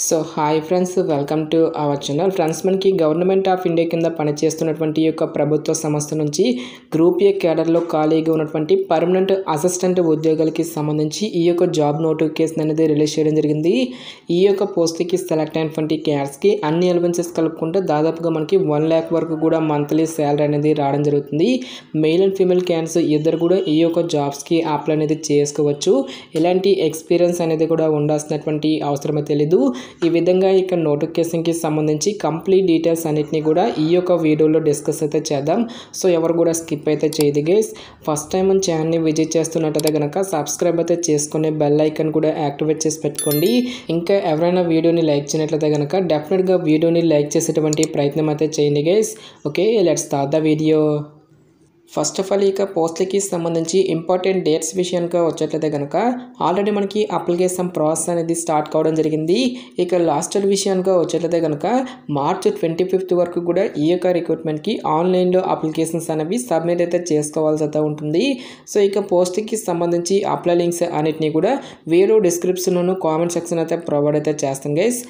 So hi friends, welcome to our channel. Friends, మనకి government of India కింద పనిచేస్తున్నటువంటి యొక్క ప్రభుత్వ సంస్థ నుంచి గ్రూప్ ఏ క్యాడర్లో ఖాళీగా ఉన్నటువంటి పర్మనెంట్ అసిస్టెంట్ ఉద్యోగాలకి సంబంధించి ఈ యొక్క జాబ్ నోటిఫికేషన్ అనేది రిలీజ్ చేయడం జరిగింది. ఈ యొక్క పోస్ట్కి సెలెక్ట్ అయినటువంటి క్యాడర్స్కి అన్ని అలవెన్సెస్ కలుపుకుంటే దాదాపుగా మనకి 1 lakh వరకు కూడా మంత్లీ శాలరీ అనేది రావడం జరుగుతుంది. మెయిల్ అండ్ ఫీమేల్ క్యాండిడేట్స్ ఇద్దరు కూడా ఈ యొక్క జాబ్స్కి అప్లై అనేది చేసుకోవచ్చు. ఎలాంటి ఎక్స్పీరియన్స్ అనేది కూడా ఉండాల్సినటువంటి అవసరమే తెలీదు. ఈ విధంగా ఇక్కడ నోటిఫికేషన్కి సంబంధించి కంప్లీట్ డీటెయిల్స్ అన్నిటిని కూడా ఈ యొక్క వీడియోలో డిస్కస్ అయితే చేద్దాం. సో ఎవరు కూడా స్కిప్ అయితే చేయదు గైస్. ఫస్ట్ టైం మన ఛానల్ని విజిట్ చేస్తున్నట్టయితే కనుక సబ్స్క్రైబ్ అయితే చేసుకుని బెల్ ఐకాన్ కూడా యాక్టివేట్ చేసి పెట్టుకోండి. ఇంకా ఎవరైనా వీడియోని లైక్ చేయనట్లయితే కనుక డెఫినెట్గా వీడియోని లైక్ చేసేటువంటి ప్రయత్నం అయితే చేయండి guys. Okay, let's start the video. First of all ఇక పోస్ట్లకి సంబంధించి ఇంపార్టెంట్ డేట్స్ విషయానికి వచ్చేట్లయితే కనుక ఆల్రెడీ మనకి అప్లికేషన్ ప్రాసెస్ అనేది స్టార్ట్ కావడం జరిగింది. ఇక లాస్ట్ విషయానికి వచ్చేట్లయితే కనుక March 25th వరకు కూడా ఈ యొక్క రిక్రూట్మెంట్కి ఆన్లైన్లో అప్లికేషన్స్ అనేవి సబ్మిట్ అయితే చేసుకోవాల్సి అయితే ఉంటుంది. సో ఇక పోస్ట్కి సంబంధించి అప్లై లింక్స్ అన్నిటిని కూడా వీడియో డిస్క్రిప్షన్లోను కామెంట్ సెక్షన్ అయితే ప్రొవైడ్ అయితే చేస్తాం గైస్.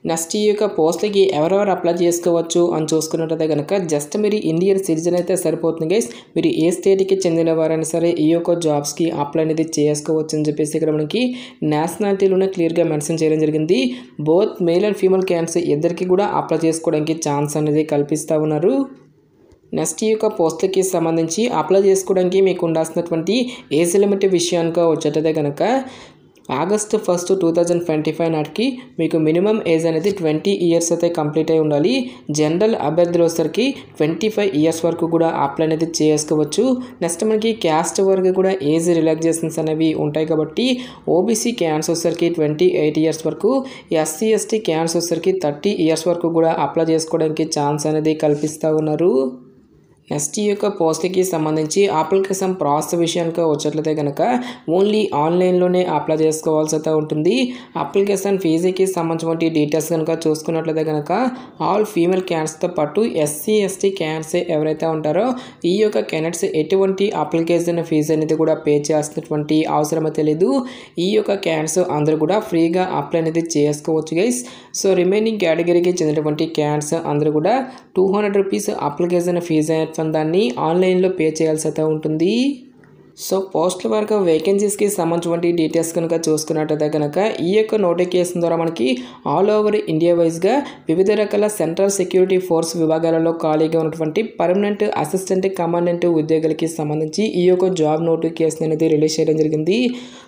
నెక్స్ట్ ఈ యొక్క పోస్ట్లకి ఎవరెవరు అప్లై చేసుకోవచ్చు అని చూసుకున్నట్టయితే కనుక జస్ట్ మీరు ఇండియన్ సిటిజన్ అయితే సరిపోతుంది గైస్. మీరు ఏ స్టేట్కి చెందిన వారైనా సరే ఈ యొక్క జాబ్స్కి అప్లై అనేది చేసుకోవచ్చు అని చెప్పేసి ఇక్కడ మనకి నేషనాలిటీలోనే క్లియర్గా మెన్షన్ చేయడం జరిగింది. Both male and female candidates ఇద్దరికి కూడా అప్లై చేసుకోవడానికి ఛాన్స్ అనేది కల్పిస్తూ ఉన్నారు. నెక్స్ట్ ఈ యొక్క పోస్టులకి సంబంధించి అప్లై చేసుకోవడానికి మీకు ఉండాల్సినటువంటి ఏజ్ లిమిట్ విషయానికి వచ్చేటైతే కనుక August 1st, 2025 నాటికి మీకు మినిమం ఏజ్ అనేది 20 years అయితే కంప్లీట్ అయి ఉండాలి. జనరల్ అభ్యర్థులు వచ్చేసరికి 25 years వరకు కూడా అప్లై అనేది చేసుకోవచ్చు. నెక్స్ట్ మనకి క్యాస్ట్ వరకు కూడా ఏజ్ రిలాక్సేషన్స్ అనేవి ఉంటాయి కాబట్టి ఓబీసీ క్యాన్స్ వచ్చేసరికి 28 years వరకు, ఎస్సీ ఎస్టీ క్యాన్స్ వచ్చేసరికి 30 years వరకు కూడా అప్లై చేసుకోవడానికి ఛాన్స్ అనేది కల్పిస్తూ ఉన్నారు. నెక్స్ట్ ఈ యొక్క పోస్ట్కి సంబంధించి అప్లికేషన్ ప్రాసెస్ విషయానికి వచ్చేట్లయితే కనుక ఓన్లీ ఆన్లైన్లోనే అప్లై చేసుకోవాల్సి అయితే ఉంటుంది. అప్లికేషన్ ఫీజుకి సంబంధించిన డీటెయిల్స్ కనుక చూసుకున్నట్లయితే కనుక ఆల్ ఫీమేల్ క్యాండిడేట్స్తో పాటు ఎస్సీ ఎస్టీ క్యాండిడేట్స్ ఎవరైతే ఉంటారో ఈ యొక్క క్యాండిడేట్స్ ఎటువంటి అప్లికేషన్ ఫీజు అనేది కూడా పే చేస్తున్నటువంటి అవసరమే తెలీదు. ఈ యొక్క క్యాండిడేట్స్ అందరూ కూడా ఫ్రీగా అప్లై అనేది చేసుకోవచ్చు గైస్. సో రిమైనింగ్ కేటగిరీకి చెందినటువంటి క్యాండిడేట్స్ అందరూ కూడా 200 rupees అప్లికేషన్ ఫీజు దాన్ని ఆన్లైన్లో పే చేయాల్సి అయితే ఉంటుంది. సో పోస్టుల వరకు వేకెన్సీస్కి సంబంధించిన డీటెయిల్స్ కనుక చూసుకున్నట్టయితే కనుక ఈ యొక్క నోటిఫికేషన్ ద్వారా మనకి ఆల్ ఓవర్ ఇండియా వైజ్గా వివిధ రకాల సెంట్రల్ సెక్యూరిటీ ఫోర్స్ విభాగాలలో ఖాళీగా ఉన్నటువంటి పర్మనెంట్ అసిస్టెంట్ కమాండెంట్ ఉద్యోగులకి సంబంధించి ఈ యొక్క జాబ్ నోటిఫికేషన్ అనేది రిలీజ్ చేయడం జరిగింది.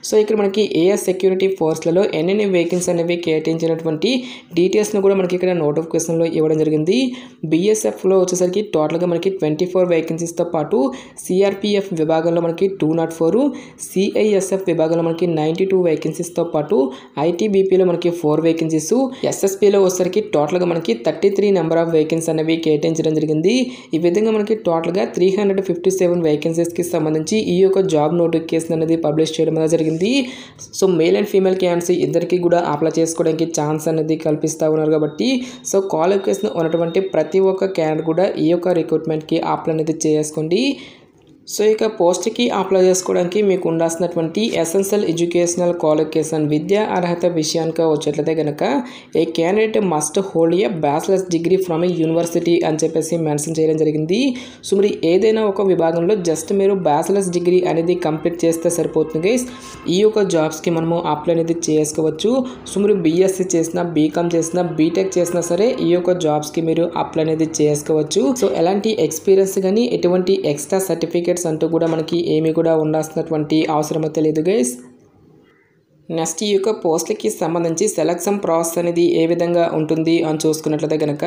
సో ఇక్కడ మనకి ఏఎస్ సెక్యూరిటీ ఫోర్స్లలో ఎన్ని వేకెన్సీ అనేవి కేటాయించినటువంటి డీటెయిల్స్ను కూడా మనకి ఇక్కడ నోటిఫికేషన్లో ఇవ్వడం జరిగింది. బీఎస్ఎఫ్లో వచ్చేసరికి టోటల్గా మనకి 24 వేకెన్సీస్తో పాటు సిఆర్పిఎఫ్ విభాగంలో మనకి 204, సిఐఎస్ఎఫ్ విభాగంలో మనకి 92 వేకెన్సీస్తో పాటు ఐటీబీపీలో మనకి 4 వేకెన్సీస్, ఎస్ఎస్పీలో వచ్చేసరికి టోటల్గా మనకి 33 నెంబర్ ఆఫ్ వేకెన్సీ అనేవి కేటాయించడం జరిగింది. ఈ విధంగా మనకి టోటల్గా 357 వేకెన్సీస్కి సంబంధించి ఈ యొక్క జాబ్ నోటిఫికేషన్ అనేది పబ్లిష్ చేయడం అనేది జరిగింది. So male and female candidates ఇద్దరికి కూడా అప్లై చేసుకోవడానికి ఛాన్స్ అనేది కల్పిస్తూ ఉన్నారు కాబట్టి సో క్వాలిఫికేషన్ ఉన్నటువంటి ప్రతి ఒక్క క్యాండిడేట్ కూడా ఈ యొక్క రిక్రూట్మెంట్కి అప్లై అనేది చేసుకోండి. సో ఇక పోస్ట్కి అప్లై చేసుకోవడానికి మీకు ఉండాల్సినటువంటి ఎసెన్షియల్ ఎడ్యుకేషనల్ క్వాలిఫికేషన్ విద్యా అర్హత విషయానికి వచ్చేట్లయితే కనుక a candidate must hold a bachelor's degree from a university అని చెప్పేసి మెన్షన్ చేయడం జరిగింది. సో మరి ఏదైనా ఒక విభాగంలో జస్ట్ మీరు బ్యాచిలర్స్ డిగ్రీ అనేది కంప్లీట్ చేస్తే సరిపోతుంది గైస్. ఈ యొక్క జాబ్స్కి మనము అప్లై అనేది చేసుకోవచ్చు. సో మీరు బీఎస్సీ చేసినా, బీకామ్ చేసినా, బీటెక్ చేసినా సరే ఈ యొక్క జాబ్స్కి మీరు అప్లై అనేది చేసుకోవచ్చు. సో ఎలాంటి ఎక్స్పీరియన్స్ కానీ ఎటువంటి ఎక్స్ట్రా సర్టిఫికేట్ అంటూ కూడా మనకి ఏమీ కూడా ఉండాల్సినటువంటి అవసరం తెలియదు గైస్. నెక్స్ట్ ఈ యొక్క పోస్ట్లకి సంబంధించి సెలక్షన్ ప్రాసెస్ అనేది ఏ విధంగా ఉంటుంది అని చూసుకున్నట్లయితే కనుక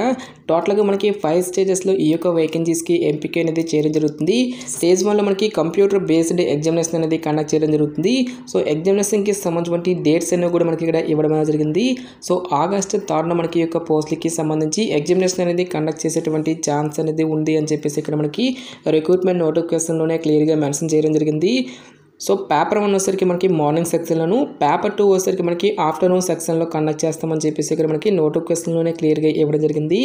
టోటల్గా మనకి 5 స్టేజెస్లో ఈ యొక్క వేకెన్సీస్కి ఎంపిక అనేది చేయడం జరుగుతుంది. స్టేజ్ 1లో మనకి కంప్యూటర్ బేస్డ్ ఎగ్జామినేషన్ అనేది కండక్ట్ చేయడం జరుగుతుంది. సో ఎగ్జామినేషన్కి సంబంధించిన డేట్స్ అనేవి కూడా మనకి ఇక్కడ ఇవ్వడం జరిగింది. సో August 3rd మనకి ఈ యొక్క పోస్ట్లకి సంబంధించి ఎగ్జామినేషన్ అనేది కండక్ట్ చేసేటువంటి ఛాన్స్ అనేది ఉంది అని చెప్పేసి ఇక్కడ మనకి రిక్రూట్మెంట్ నోటిఫికేషన్లోనే క్లియర్గా మెన్షన్ చేయడం జరిగింది. సో పేపర్ 1 వచ్చేసరికి మనకి మార్నింగ్ సెక్షన్లోను, పేపర్ 2 వచ్చేసరికి మనకి ఆఫ్టర్నూన్ సెక్షన్లో కండక్ట్ చేస్తామని చెప్పేసి ఇక్కడ మనకి నోటిఫికేషన్లోనే క్లియర్గా ఇవ్వడం జరిగింది.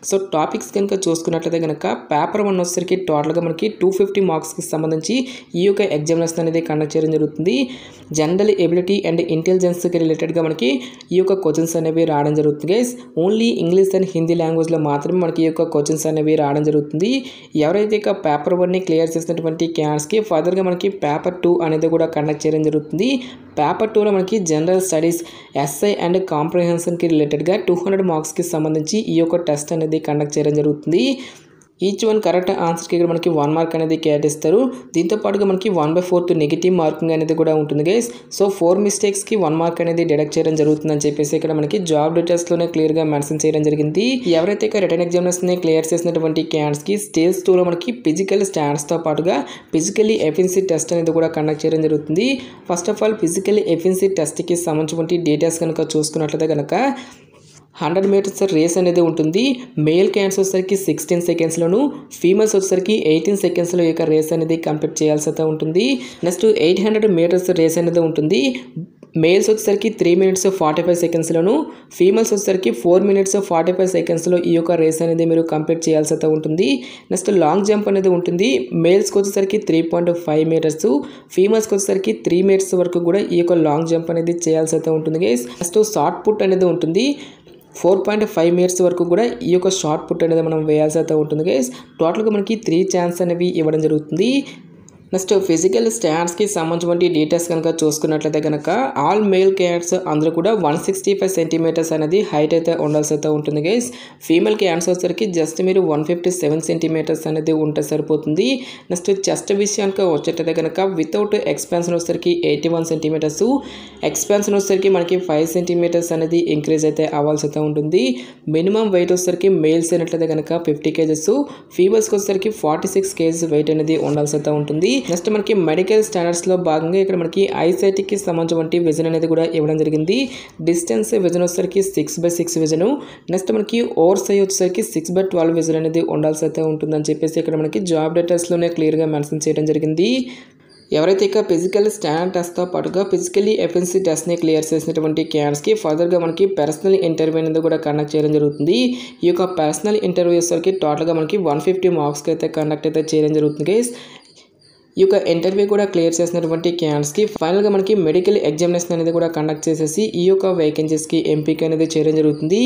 సో టాపిక్స్ కనుక చూసుకున్నట్లయితే కనుక పేపర్ 1 వచ్చేసరికి టోటల్గా మనకి 250 మార్క్స్కి సంబంధించి ఈ యొక్క ఎగ్జామినేషన్ అనేది కండక్ట్ చేయడం జరుగుతుంది. జనరల్ ఎబిలిటీ అండ్ ఇంటెలిజెన్స్కి రిలేటెడ్గా మనకి ఈ యొక్క క్వశ్చన్స్ అనేవి రావడం జరుగుతుంది guys. Only English and Hindi లాంగ్వేజ్లో మాత్రమే మనకి ఈ యొక్క క్వశ్చన్స్ అనేవి రావడం జరుగుతుంది. ఎవరైతే ఇక పేపర్ 1ని క్లియర్ చేసినటువంటి క్యాండిడేట్స్కి ఫర్దర్గా మనకి పేపర్ 2 అనేది కూడా కండక్ట్ చేయడం జరుగుతుంది. పేపర్ 2లో మనకి జనరల్ స్టడీస్, ఎస్ఐ అండ్ కాంప్రిహెన్షన్కి రిలేటెడ్గా 200 మార్క్స్కి సంబంధించి ఈ యొక్క టెస్ట్ అనేది కండక్ట్ చేయడం జరుగుతుంది. ఈచ్ వన్ కరెక్ట్ ఆన్సర్కి ఇక్కడ మనకి 1 మార్క్ అనేది కేటాయిస్తారు. దీంతో పాటుగా మనకి 1/4 నెగిటివ్ మార్కింగ్ అనేది కూడా ఉంటుంది గైస్. సో 4 మిస్టేక్స్కి 1 మార్క్ అనేది డిడక్ట్ చేయడం జరుగుతుందని చెప్పేసి ఇక్కడ మనకి జాబ్ డీటెయిల్స్లోనే క్లియర్గా మెన్షన్ చేయడం జరిగింది. ఎవరైతే ఇక రిటర్న్ ఎగ్జామినేషన్ని క్లియర్ చేసినటువంటి క్యాండిడేట్స్కి స్టేజ్ 2లో మనకి ఫిజికల్ స్టాండ్స్తో పాటుగా ఫిజికల్లీ ఎఫిషియన్సీ టెస్ట్ అనేది కూడా కండక్ట్ చేయడం జరుగుతుంది. First of all physically efficiency టెస్ట్కి సంబంధించినటువంటి డీటెయిల్స్ కనుక చూసుకున్నట్లయితే కనుక 100 మీటర్స్ రేస్ అనేది ఉంటుంది. మేల్ క్యాండిడేట్స్ వచ్చేసరికి 16 సెకండ్స్లోను, ఫీమేల్స్ వచ్చేసరికి 18 సెకండ్స్లో ఈ యొక్క రేస్ అనేది కంప్లీట్ చేయాల్సి అయితే ఉంటుంది. నెక్స్ట్ 800 మీటర్స్ రేస్ అనేది ఉంటుంది. మేల్స్ వచ్చేసరికి 3 minutes 45 సెకండ్స్లోను, ఫీమేల్స్ వచ్చేసరికి 4 minutes 45 సెకండ్స్లో ఈ యొక్క రేస్ అనేది మీరు కంప్లీట్ చేయాల్సి అయితే ఉంటుంది. నెక్స్ట్ లాంగ్ జంప్ అనేది ఉంటుంది. మేల్స్కి వచ్చేసరికి 3.5 meters, ఫీమేల్స్కి వచ్చేసరికి 3 meters వరకు కూడా ఈ యొక్క లాంగ్ జంప్ అనేది చేయాల్సి అయితే ఉంటుంది గైస్. నెక్స్ట్ షార్ట్ పుట్ అనేది ఉంటుంది. 4.5 meters వరకు కూడా ఈ యొక్క షార్ట్ పుట్ అనేది మనం వేయాల్సి అయితే ఉంటుంది గైస్. టోటల్గా మనకి 3 ఛాన్స్ అనేవి ఇవ్వడం జరుగుతుంది. నెక్స్ట్ ఫిజికల్ స్టాండ్స్కి సంబంధించిన డీటెయిల్స్ కనుక చూసుకున్నట్లయితే కనుక ఆల్ మేల్ క్యాండిడేట్స్ అందరూ కూడా 165 centimeters అనేది హైట్ అయితే ఉండాల్సి అయితే ఉంటుంది గైస్. ఫీమేల్ క్యాండిడేట్స్ వచ్చేసరికి జస్ట్ మీరు 157 centimeters అనేది ఉంటే సరిపోతుంది. నెక్స్ట్ చెస్ట్ విషయానికి వచ్చేటైతే కనుక వితౌట్ ఎక్స్పాన్షన్ వచ్చేసరికి 81 centimeters, ఎక్స్పాన్షన్ వచ్చేసరికి మనకి 5 centimeters అనేది ఇంక్రీజ్ అయితే అవ్వాల్సి అయితే ఉంటుంది. మినిమం వెయిట్ వచ్చేసరికి మేల్స్ అయినట్లయితే కనుక 50 kgs, ఫీమేల్స్కి వచ్చేసరికి 46 kgs వెయిట్ అనేది ఉండాల్సి అయితే ఉంటుంది. నెక్స్ట్ మనకి మెడికల్ స్టాండర్డ్స్లో భాగంగా ఇక్కడ మనకి ఐసైట్కి సంబంధించిన విజన్ అనేది కూడా ఇవ్వడం జరిగింది. డిస్టెన్స్ విజన్ వచ్చేసరికి 6/6 విజన్. నెక్స్ట్ మనకి ఓవర్ సై వచ్చేసరికి 6/12 విజన్ అనేది ఉండాల్సి అయితే ఉంటుందని చెప్పేసి ఇక్కడ మనకి జాబ్ డీటెయిల్స్లోనే క్లియర్గా మెన్షన్ చేయడం జరిగింది. ఎవరైతే ఇక ఫిజికల్ స్టాండ్ టెస్ట్తో పాటుగా ఫిజికల్లీ ఎఫిషియన్సీ టెస్ట్ని క్లియర్ చేసినటువంటి క్యాండిడేట్స్కి ఫర్దర్గా మనకి పర్సనల్ ఇంటర్వ్యూ అనేది కూడా కండక్ట్ చేయడం జరుగుతుంది. ఈ యొక్క పర్సనల్ ఇంటర్వ్యూ వచ్చేసరికి టోటల్గా మనకి 150 మార్క్స్కి అయితే కండక్ట్ అయితే చేయడం జరుగుతుంది గైస్. ఈ యొక్క ఇంటర్వ్యూ కూడా క్లియర్ చేసినటువంటి క్యాండిడేట్స్కి ఫైనల్గా మనకి మెడికల్ ఎగ్జామినేషన్ అనేది కూడా కండక్ట్ చేసేసి ఈ యొక్క వేకెన్సీస్కి ఎంపిక అనేది చేయడం జరుగుతుంది.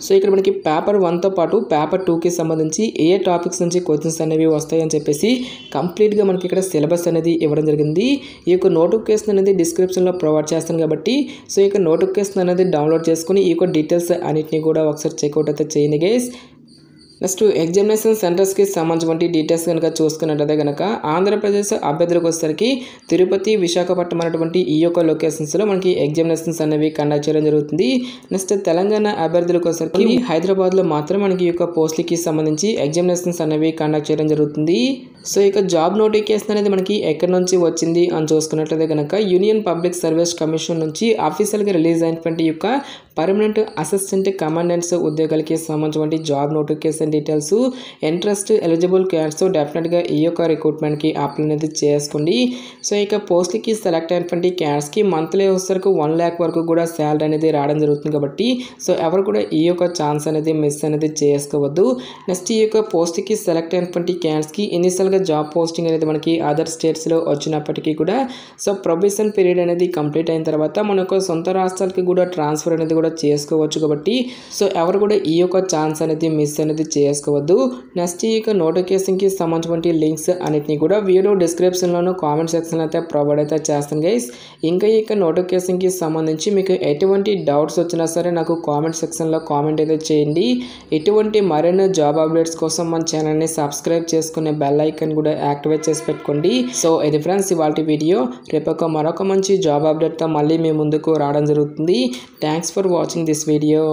సో ఇక్కడ మనకి పేపర్ 1తో పాటు పేపర్ 2కి సంబంధించి ఏ టాపిక్స్ నుంచి క్వశ్చన్స్ అనేవి వస్తాయని చెప్పేసి కంప్లీట్గా మనకి ఇక్కడ సిలబస్ అనేది ఇవ్వడం జరిగింది. ఈ యొక్క నోటిఫికేషన్ అనేది డిస్క్రిప్షన్లో ప్రొవైడ్ చేస్తాను కాబట్టి సో ఈ యొక్క నోటిఫికేషన్ అనేది డౌన్లోడ్ చేసుకుని ఈ యొక్క డీటెయిల్స్ అన్నిటిని కూడా ఒకసారి చెక్అవుట్ అయితే చేయండి గైస్. నెక్స్ట్ ఎగ్జామినేషన్ సెంటర్స్కి సంబంధించిన డీటెయిల్స్ కనుక చూసుకున్నట్లయితే కనుక ఆంధ్రప్రదేశ్ అభ్యర్థులకు వచ్చేసరికి తిరుపతి, విశాఖపట్నం అనేటువంటి ఈ యొక్క లొకేషన్స్లో మనకి ఎగ్జామినేషన్స్ అనేవి కండక్ట్ చేయడం జరుగుతుంది. నెక్స్ట్ తెలంగాణ అభ్యర్థులకు వచ్చేసరికి హైదరాబాద్లో మాత్రం మనకి ఈ యొక్క పోస్టులకి సంబంధించి ఎగ్జామినేషన్స్ అనేవి కండక్ట్ చేయడం జరుగుతుంది. సో ఇక జాబ్ నోటిఫికేషన్ అనేది మనకి ఎక్కడి నుంచి వచ్చింది అని చూసుకున్నట్లయితే కనుక యూనియన్ పబ్లిక్ సర్వీస్ కమిషన్ నుంచి అఫీషియల్గా రిలీజ్ అయినటువంటి యొక్క పర్మనెంట్ అసిస్టెంట్ కమాండెంట్స్ ఉద్యోగాలకి సంబంధించిన job notification details, interest eligible candidates డెఫినెట్గా ఈ యొక్క రిక్రూట్మెంట్కి అప్లై అనేది చేసుకోండి. సో ఇక పోస్ట్లకి సెలెక్ట్ అయినటువంటి క్యాండిడేట్స్కి మంత్లీ వచ్చేసరికి 1 lakh వరకు కూడా శాలరీ అనేది రావడం జరుగుతుంది కాబట్టి సో ఎవరు కూడా ఈ యొక్క ఛాన్స్ అనేది మిస్ అనేది చేసుకోవద్దు. నెక్స్ట్ ఈ యొక్క పోస్ట్కి సెలెక్ట్ అయినటువంటి క్యాండిడేట్స్కి ఇనిషియల్గా జాబ్ పోస్టింగ్ అనేది మనకి అదర్ స్టేట్స్లో వచ్చినప్పటికీ కూడా సో ప్రొబేషన్ పీరియడ్ అనేది కంప్లీట్ అయిన తర్వాత మన యొక్క సొంత రాష్ట్రాలకి కూడా ట్రాన్స్ఫర్ అనేది కూడా చేసుకోవచ్చు కాబట్టి సో ఎవరు కూడా ఈ యొక్క ఛాన్స్ అనేది మిస్ అనేది చేసుకోవద్దు. నెక్స్ట్ ఈ యొక్క నోటిఫికేషన్కి సంబంధించిన లింక్స్ అన్నిటిని కూడా వీడియో డిస్క్రిప్షన్లోనూ కామెంట్ సెక్షన్లో అయితే ప్రొవైడ్ అయితే చేస్తాను గైస్. ఇంకా ఈ యొక్క నోటిఫికేషన్కి సంబంధించి మీకు ఎటువంటి డౌట్స్ వచ్చినా సరే నాకు కామెంట్ సెక్షన్లో కామెంట్ అయితే చేయండి. ఎటువంటి మరిన్ని జాబ్ అప్డేట్స్ కోసం మన ఛానల్ని సబ్స్క్రైబ్ చేసుకునే బెల్ ఐకాన్ కూడా యాక్టివేట్ చేసి పెట్టుకోండి. సో ఇది ఫ్రెండ్స్ ఇవాళ వీడియో. రేపు మరొక మంచి జాబ్ అప్డేట్తో మళ్ళీ మీ ముందుకు రావడం జరుగుతుంది. Thanks for watching this video.